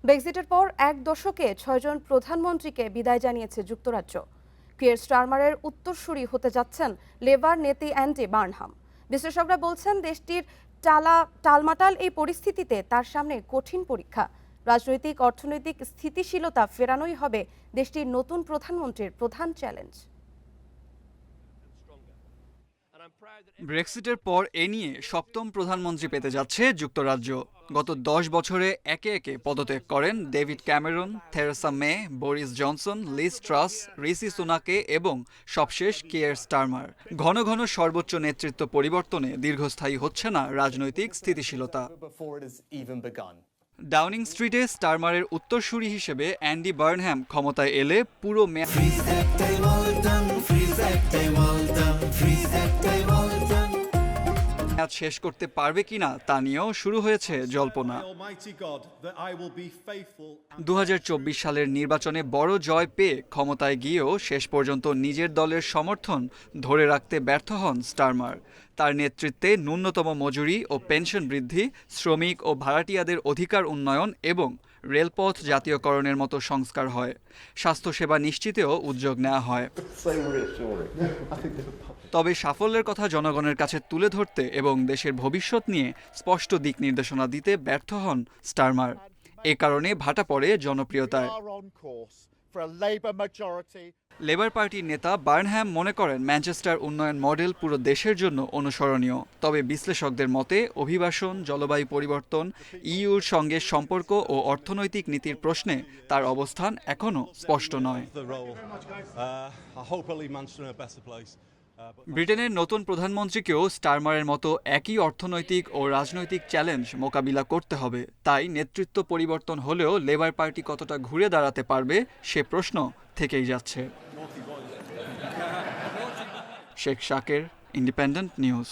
ব্রেক্সিটের পর এক দশকে ৬ জন প্রধানমন্ত্রীকে বিদায় জানিয়েছে যুক্তরাজ্য। কিয়ার স্টারমারের উত্তরসূরি হতে যাচ্ছেন লেবার নেত্রী অ্যান্ডি বার্নহাম। বিশ্লেষকরা বলছেন দেশটির টালমাটাল এই পরিস্থিতিতে তার সামনে কঠিন পরীক্ষা। রাজনৈতিক অর্থনৈতিক স্থিতিশীলতা ফেরানোই হবে দেশটির নতুন প্রধানমন্ত্রীর প্রধান চ্যালেঞ্জ। ব্রেক্সিটের পর এ নিয়ে সপ্তম প্রধানমন্ত্রী পেতে যাচ্ছে যুক্তরাজ্য। গত ১০ বছরে একে একে পদত্যাগ করেন David Cameron, Theresa May, Boris Johnson, Liz Truss, Rishi সুনাকে এবং সবশেষ কিয়ার স্টারমার। ঘন ঘন সর্বোচ্চ নেতৃত্ব পরিবর্তনে দীর্ঘস্থায়ী হচ্ছে না রাজনৈতিক স্থিতিশীলতা। ডাউনিং স্ট্রিটে স্টারমারের উত্তরসূরি হিসেবে অ্যান্ডি বার্নহ্যাম ক্ষমতায় এলে পুরো মেয়াদ শেষ করতে পারবে কিনা তা নিয়েও শুরু হয়েছে জল্পনা। ২০২৪ সালের নির্বাচনে বড় জয় পেয়ে ক্ষমতায় গিয়েও শেষ পর্যন্ত নিজের দলের সমর্থন ধরে রাখতে ব্যর্থ হন স্টারমার। তার নেতৃত্বে ন্যূনতম মজুরি ও পেনশন বৃদ্ধি, শ্রমিক ও ভাড়াটিয়াদের অধিকার উন্নয়ন এবং রেলপথ জাতীয়করণের মতো সংস্কার হয়। স্বাস্থ্যসেবা নিশ্চিতেও উদ্যোগ নেওয়া হয়। তবে সাফল্যের কথা জনগণের কাছে তুলে ধরতে এবং দেশের ভবিষ্যৎ নিয়ে স্পষ্ট দিক নির্দেশনা দিতে ব্যর্থ হন স্টারমার। এ কারণে ভাটা পড়ে জনপ্রিয়তায়। লেবার পার্টির নেতা বার্নহ্যাম মনে করেন ম্যানচেস্টার উন্নয়ন মডেল পুরো দেশের জন্য অনুসরণীয়। তবে বিশ্লেষকদের মতে অভিবাসন, জলবায়ু পরিবর্তন, ইইউর সঙ্গে সম্পর্ক ও অর্থনৈতিক নীতির প্রশ্নে তার অবস্থান এখনও স্পষ্ট নয়। ব্রিটেনের নতুন প্রধানমন্ত্রীকেও স্টারমারের মতো একই অর্থনৈতিক ও রাজনৈতিক চ্যালেঞ্জ মোকাবিলা করতে হবে। তাই নেতৃত্ব পরিবর্তন হলেও লেবার পার্টি কতটা ঘুরে দাঁড়াতে পারবে সে প্রশ্ন থেকেই যাচ্ছে। শেখ শাকের, ইন্ডিপেন্ডেন্ট নিউজ।